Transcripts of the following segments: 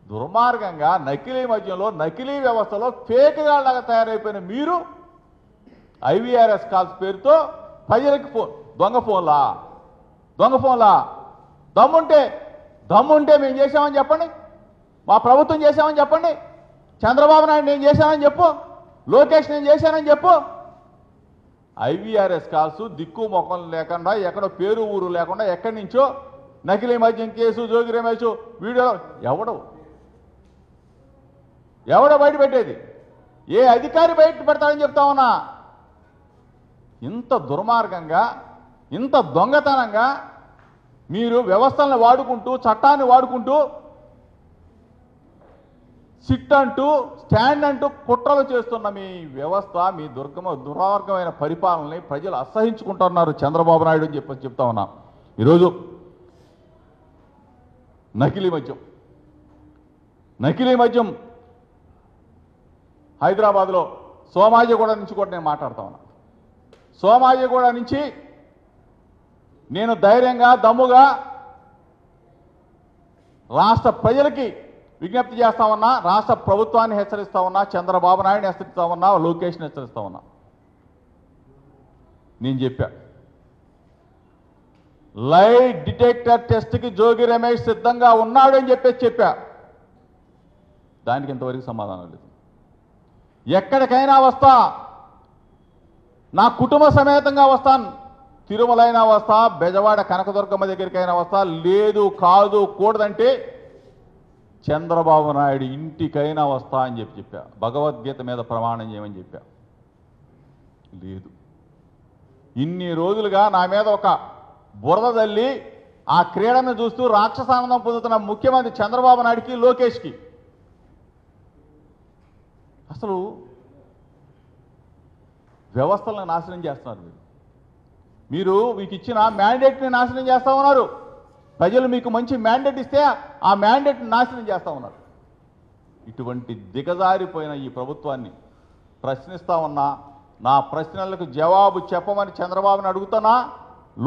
దుర్మార్గంగా నకిలీ మద్యంలో నకిలీ వ్యవస్థలో ఫేక్గాళ్ళగా తయారైపోయిన మీరు ఐవీఆర్ఎస్ కాల్స్ పేరుతో ప్రజలకి దొంగ ఫోన్లా దమ్ముంటే మేము చేశామని చెప్పండి, మా ప్రభుత్వం చేశామని చెప్పండి, చంద్రబాబు నాయుడు నేను చేశానని చెప్పు, లోకేష్ నేను చేశానని చెప్పు. ఐవీఆర్ఎస్ కాల్స్ దిక్కు మొక్కలు లేకుండా ఎక్కడో పేరు ఊరు లేకుండా ఎక్కడి నుంచో నకిలీ మద్యం కేసు జోగి రమేష్ వీడియో ఎవడో బయట పెట్టేది? ఏ అధికారి బయట పెడతాడని చెప్తా ఉన్నా. ఇంత దుర్మార్గంగా ఇంత దొంగతనంగా మీరు వ్యవస్థలను వాడుకుంటూ చట్టాన్ని వాడుకుంటూ సిట్ అంటూ స్టాండ్ అంటూ కుట్రలు చేస్తున్న మీ వ్యవస్థ, మీ దుర్మార్గమైన పరిపాలనని ప్రజలు అసహించుకుంటున్నారు చంద్రబాబు నాయుడు అని చెప్తా ఉన్నా. ఈరోజు నకిలీ మద్యం హైదరాబాద్లో సోమాజిగూడ నుంచి కూడా నేను మాట్లాడుతా ఉన్నా. సోమాజిగూడ నుంచి నేను ధైర్యంగా దమ్ముగా రాష్ట్ర ప్రజలకి విజ్ఞప్తి చేస్తా ఉన్నా, రాష్ట్ర ప్రభుత్వాన్ని హెచ్చరిస్తా ఉన్నా, చంద్రబాబు నాయుడిని హెచ్చరిస్తా ఉన్నా, లోకేష్ని హెచ్చరిస్తా ఉన్నా. నేను చెప్పా, లై డిటెక్టర్ టెస్ట్కి జోగి రమేష్ సిద్ధంగా ఉన్నాడు అని చెప్పా. దానికి ఇంతవరకు సమాధానం లేదు. ఎక్కడికైనా వస్తా, నా కుటుంబ సమేతంగా వస్తాను, తిరుమలైనా వస్తా, బెజవాడ కనకదుర్గమ్మ దగ్గరికైనా వస్తా, లేదు కాదు కూడదంటే చంద్రబాబు నాయుడు ఇంటికైనా వస్తా అని చెప్పా. భగవద్గీత మీద ప్రమాణం చేయమని చెప్పా. లేదు, ఇన్ని రోజులుగా నా మీద ఒక బురద తల్లి ఆ క్రీడను చూస్తూ రాక్షసానందం పొందుతున్న ముఖ్యమంత్రి చంద్రబాబు నాయుడికి, లోకేష్కి అసలు వ్యవస్థలను నాశనం చేస్తున్నారు. మీరు మీకు ఇచ్చిన మ్యాండేట్ని నాశనం చేస్తూ ఉన్నారు. ప్రజలు మీకు మంచి మ్యాండేట్ ఇస్తే ఆ మ్యాండేట్ని నాశనం చేస్తూ ఉన్నారు. ఇటువంటి దిగజారిపోయిన ఈ ప్రభుత్వాన్ని ప్రశ్నిస్తా ఉన్నా, నా ప్రశ్నలకు జవాబు చెప్పమని చంద్రబాబుని అడుగుతున్నా,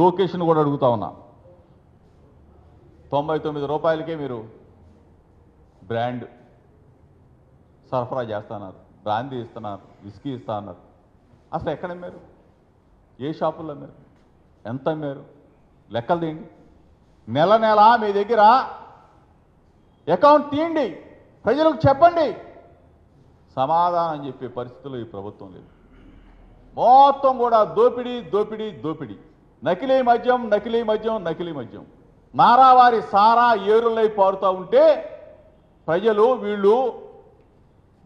లోకేష్ను కూడా అడుగుతా ఉన్నా. 99 రూపాయలకే మీరు బ్రాండ్ సరఫరా చేస్తున్నారు, బ్రాందీ ఇస్తున్నారు, విస్కీ ఇస్తా అన్నారు. అసలు ఎక్కడ అమ్మారు? ఏ షాపుల్లో అమ్మారు? ఎంత అమ్మారు? లెక్కలు తీయండి. నెల నెల మీ దగ్గర అకౌంట్ తీయండి, ప్రజలకు చెప్పండి. సమాధానం చెప్పే పరిస్థితుల్లో ఈ ప్రభుత్వం లేదు. మొత్తం కూడా దోపిడీ. నకిలీ మద్యం. నారావారి సారా ఏరులై పారుతూ ఉంటే ప్రజలు వీళ్ళు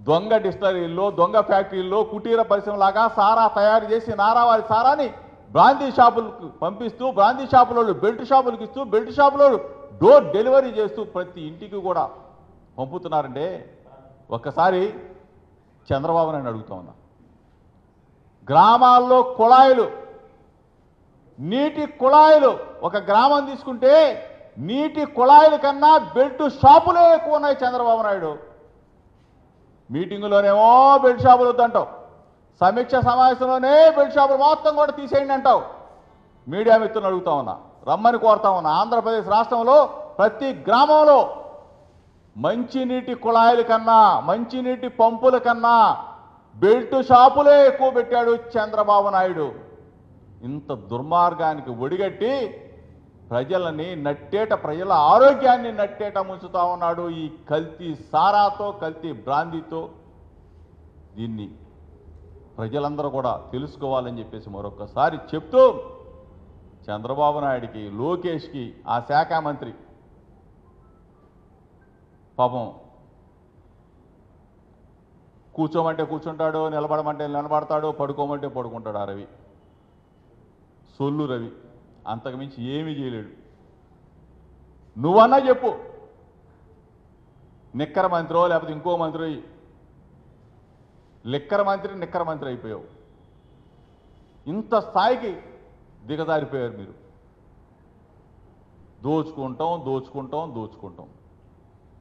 దొంగ డిస్టరీల్లో, దొంగ ఫ్యాక్టరీల్లో, కుటీర పరిశ్రమలాగా సారా తయారు చేసి నారావారి సారాని బ్రాందీ షాపులకు పంపిస్తూ, బ్రాందీ షాపులలో బెల్ట్ షాపులకు ఇస్తూ, బెల్ట్ షాపులో డోర్ డెలివరీ చేస్తూ ప్రతి ఇంటికి కూడా పంపుతున్నారంటే ఒక్కసారి చంద్రబాబు నాయుడు అడుగుతా ఉన్నా. గ్రామాల్లో కుళాయిలు, నీటి కుళాయిలు, ఒక గ్రామం తీసుకుంటే నీటి కుళాయిల కన్నా బెల్ట్ షాపులే ఎక్కువ ఉన్నాయి చంద్రబాబు నాయుడు. మీటింగులోనేమో బెల్ట్ షాపులు వద్దంటావు, సమీక్ష సమావేశంలోనే బెల్ట్ షాపులు మొత్తం కూడా తీసేయండి అంటావు. మీడియా మిత్రులను అడుగుతా ఉన్నా, రమ్మని కోరుతా ఉన్నా. ఆంధ్రప్రదేశ్ రాష్ట్రంలో ప్రతి గ్రామంలో మంచినీటి కుళాయిల కన్నా, మంచినీటి పంపుల కన్నా బెల్ట్ షాపులే ఎక్కువ పెట్టాడు చంద్రబాబు నాయుడు. ఇంత దుర్మార్గానికి ఒడిగట్టి ప్రజలని ప్రజల ఆరోగ్యాన్ని నట్టేట ముంచుతా ఉన్నాడు ఈ కల్తీ సారాతో, కల్తీ బ్రాందీతో. దీన్ని ప్రజలందరూ కూడా తెలుసుకోవాలని చెప్పేసి మరొకసారి చెప్తూ, చంద్రబాబు నాయుడికి, లోకేష్కి, ఆ శాఖ మంత్రి పాపం కూర్చోమంటే కూర్చుంటాడు, నిలబడమంటే నిలబడతాడు, పడుకోమంటే పడుకుంటాడు. ఆ రవి సొల్లు రవి అంతకుమించి ఏమీ చేయలేడు. నువ్వన్నా చెప్పు, నిక్కర మంత్రో లేకపోతే ఇంకో మంత్రి, నిక్కర మంత్రి అయిపోయావు. ఇంత స్థాయికి దిగజారిపోయారు మీరు. దోచుకుంటాం.